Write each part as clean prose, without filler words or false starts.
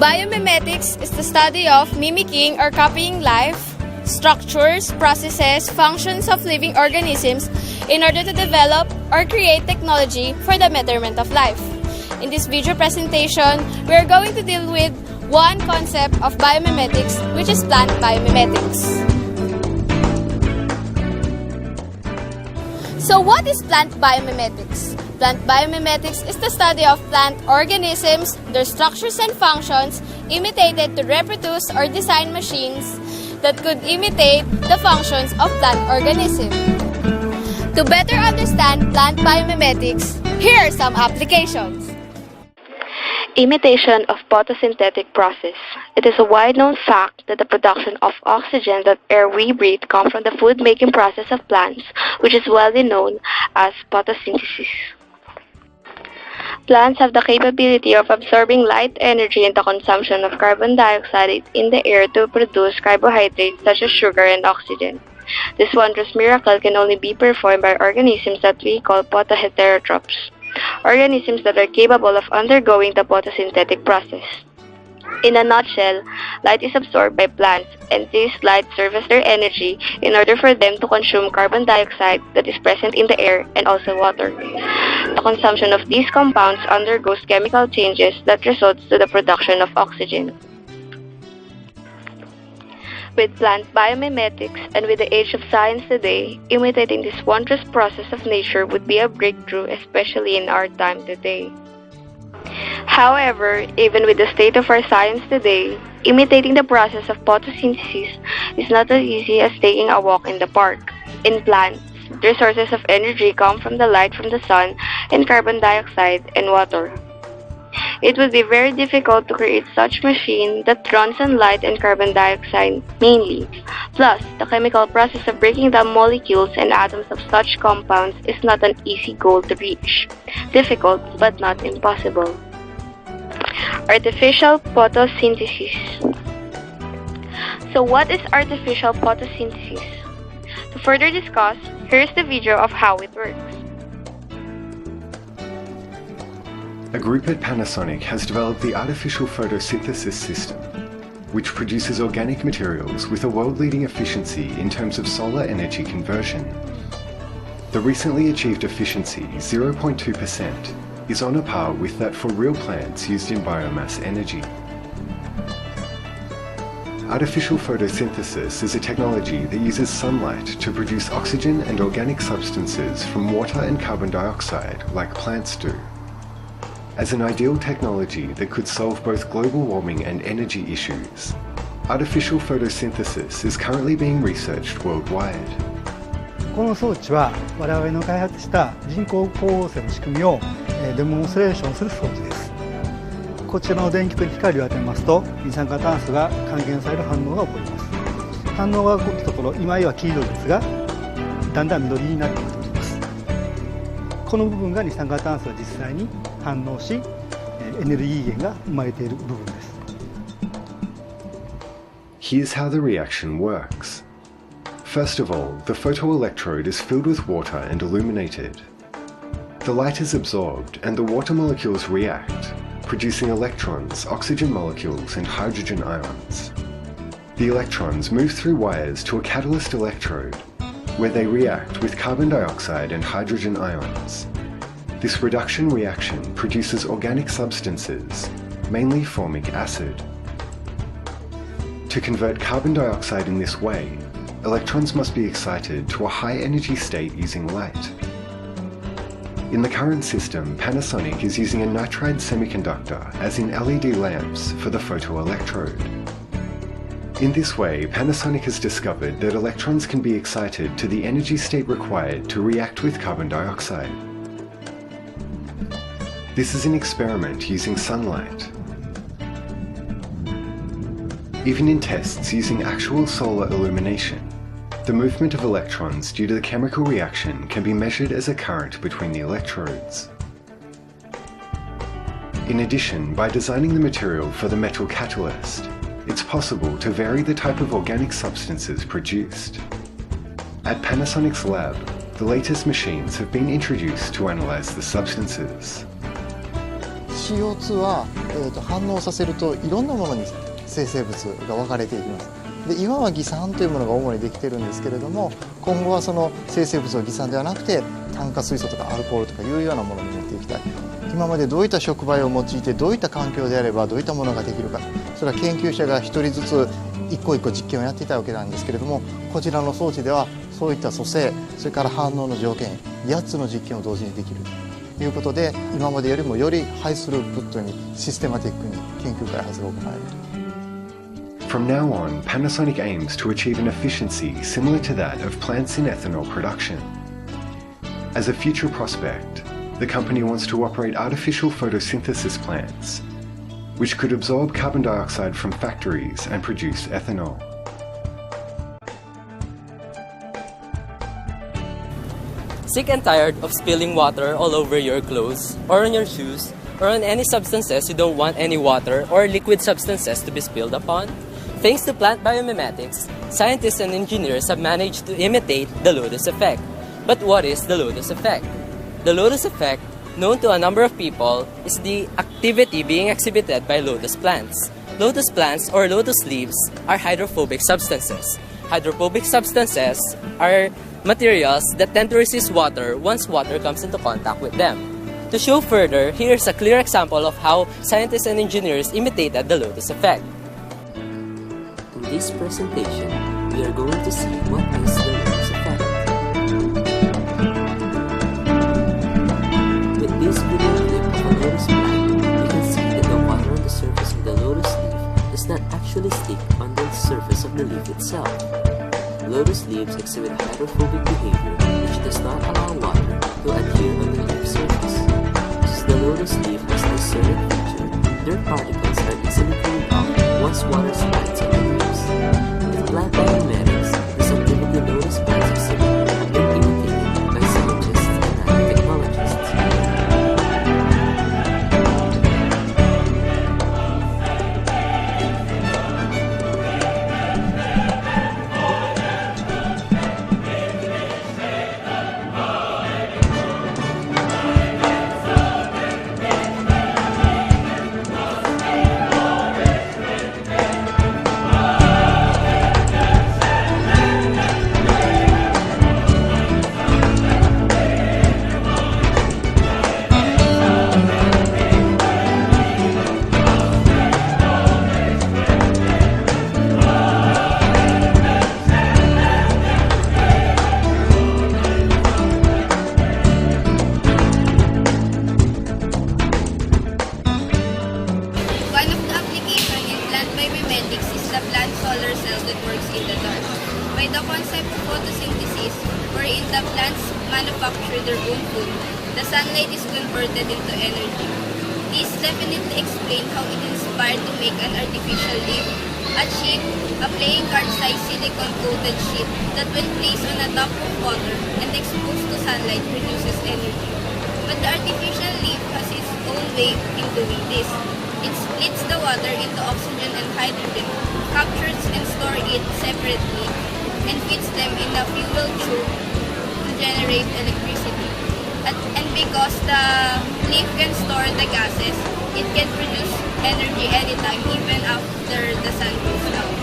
Biomimetics is the study of mimicking or copying life, structures, processes, functions of living organisms in order to develop or create technology for the betterment of life. In this video presentation, we are going to deal with one concept of biomimetics, which is plant biomimetics. So what is plant biomimetics? Plant biomimetics is the study of plant organisms, their structures and functions, imitated to reproduce or design machines that could imitate the functions of plant organisms. To better understand plant biomimetics, here are some applications. Imitation of photosynthetic process. It is a wide-known fact that the production of oxygen that air we breathe comes from the food-making process of plants, which is widely known as photosynthesis. Plants have the capability of absorbing light energy and the consumption of carbon dioxide in the air to produce carbohydrates such as sugar and oxygen. This wondrous miracle can only be performed by organisms that we call photoheterotrophs, organisms that are capable of undergoing the photosynthetic process. In a nutshell, light is absorbed by plants, and this light serves as their energy in order for them to consume carbon dioxide that is present in the air and also water. The consumption of these compounds undergoes chemical changes that results to the production of oxygen. With plant biomimetics and with the age of science today, imitating this wondrous process of nature would be a breakthrough, especially in our time today. However, even with the state of our science today, imitating the process of photosynthesis is not as easy as taking a walk in the park. In plants, their sources of energy come from the light from the sun and carbon dioxide and water. It would be very difficult to create such machine that runs on light and carbon dioxide mainly. Plus, the chemical process of breaking down molecules and atoms of such compounds is not an easy goal to reach. Difficult, but not impossible. Artificial photosynthesis. So what is artificial photosynthesis? To further discuss, here is the video of how it works. A group at Panasonic has developed the artificial photosynthesis system, which produces organic materials with a world-leading efficiency in terms of solar energy conversion. The recently achieved efficiency, 0.2%, is on a par with that for real plants used in biomass energy. Artificial photosynthesis is a technology that uses sunlight to produce oxygen and organic substances from water and carbon dioxide like plants do. As an ideal technology that could solve both global warming and energy issues, artificial photosynthesis is currently being researched worldwide. この装置は我々の開発した人工光合成の仕組みをデモンストレーションする装置です。こちらの電極に光を当てますと二酸化炭素が還元される反応が起こります。反応が起こったところ、今は黄色ですがだんだん緑になっていくときます。この部分が二酸化炭素が実際に反応し、エネルギー源が生まれている部分です。Here's how the reaction works. First of all, the photoelectrode is filled with water and illuminated. The light is absorbed and the water molecules react, producing electrons, oxygen molecules, and hydrogen ions. The electrons move through wires to a catalyst electrode, where they react with carbon dioxide and hydrogen ions. This reduction reaction produces organic substances, mainly formic acid. To convert carbon dioxide in this way, electrons must be excited to a high energy state using light. In the current system, Panasonic is using a nitride semiconductor, as in LED lamps, for the photoelectrode. In this way, Panasonic has discovered that electrons can be excited to the energy state required to react with carbon dioxide. This is an experiment using sunlight. Even in tests using actual solar illumination, the movement of electrons due to the chemical reaction can be measured as a current between the electrodes. In addition, by designing the material for the metal catalyst, it's possible to vary the type of organic substances produced. At Panasonic's lab, the latest machines have been introduced to analyze the substances. CO2 は、反応させるといろんなものに生成物が分かれていきます。で今は偽酸というものが主にできてるんですけれども、今後はその生成物を偽酸ではなくて炭化水素とかアルコールとかいうようなものに持っていきたい。今までどういった触媒を用いてどういった環境であればどういったものができるか、それは研究者が一人ずつ一個一個実験をやっていたわけなんですけれども、こちらの装置ではそういった組成、それから反応の条件8つの実験を同時にできるということで、今までよりもよりハイスループットにシステマティックに研究開発が行われる。From now on, Panasonic aims to achieve an efficiency similar to that of plants in ethanol production. As a future prospect, the company wants to operate artificial photosynthesis plants, which could absorb carbon dioxide from factories and produce ethanol. Sick and tired of spilling water all over your clothes, or on your shoes, or on any substances you don't want any water or liquid substances to be spilled upon? Thanks to plant biomimetics, scientists and engineers have managed to imitate the lotus effect. But what is the lotus effect? The lotus effect, known to a number of people, is the activity being exhibited by lotus plants. Lotus plants or lotus leaves are hydrophobic substances. Hydrophobic substances are materials that tend to resist water once water comes into contact with them. To show further, here's a clear example of how scientists and engineers imitated the lotus effect. In this presentation, we are going to see what is the lotus effect. With this video clip of a lotus plant, we can see that the water on the surface of the lotus leaf does not actually stick on the surface of the leaf itself. Lotus leaves exhibit hydrophobic behavior, which does not allow water to adhere on the leaf surface. Since the lotus leaf has this certain feature, their particles are easily pulled out once water slides on the leaves. With plant biomimetics, this activity lotus plants exhibit have been imitated by scientists and nanotechnologists. One of the applications in plant biomimetics is the plant solar cell that works in the dark. By the concept of photosynthesis, wherein the plants manufacture their own food, the sunlight is converted into energy. This definitely explains how it inspired to make an artificial leaf, a chip, a playing card-sized silicone-coated sheet that when placed on a top of water and exposed to sunlight produces energy. But the artificial leaf has its own way in doing this. It splits the water into oxygen and hydrogen, captures and stores it separately, and feeds them in a fuel tube to generate electricity. And because the leaf can store the gases, it can produce energy anytime, even after the sun goes down.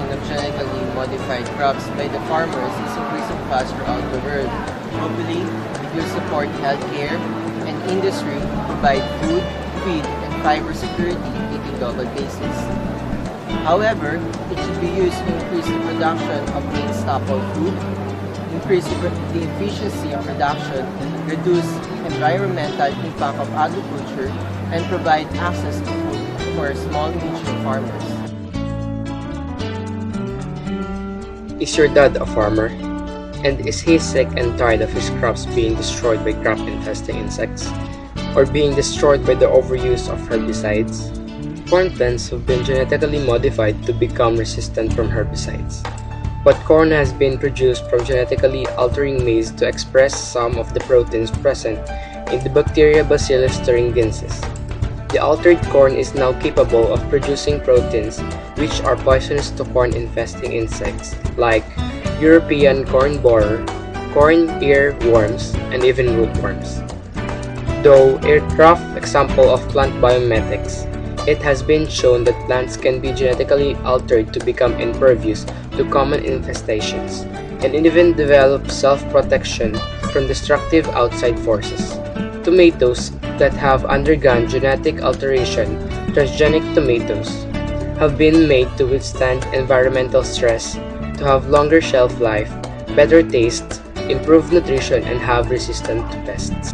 Of genetically modified crops by the farmers is increasing fast throughout the world. Hopefully, it will support healthcare and industry to provide food, feed, and fiber security in a global basis. However, it should be used to increase the production of main staple food, increase the efficiency of production, reduce environmental impact of agriculture, and provide access to food for small niche farmers. Is your dad a farmer? And is he sick and tired of his crops being destroyed by crop-infesting insects? Or being destroyed by the overuse of herbicides? Corn plants have been genetically modified to become resistant from herbicides. But corn has been produced from genetically altering maize to express some of the proteins present in the bacteria Bacillus thuringiensis. The altered corn is now capable of producing proteins which are poisonous to corn-infesting insects like European corn borer, corn earworms, and even rootworms. Though a rough example of plant biomimetics, it has been shown that plants can be genetically altered to become impervious to common infestations, and even develop self-protection from destructive outside forces. Tomatoes that have undergone genetic alteration, transgenic tomatoes, have been made to withstand environmental stress, to have longer shelf life, better taste, improved nutrition, and have resistance to pests.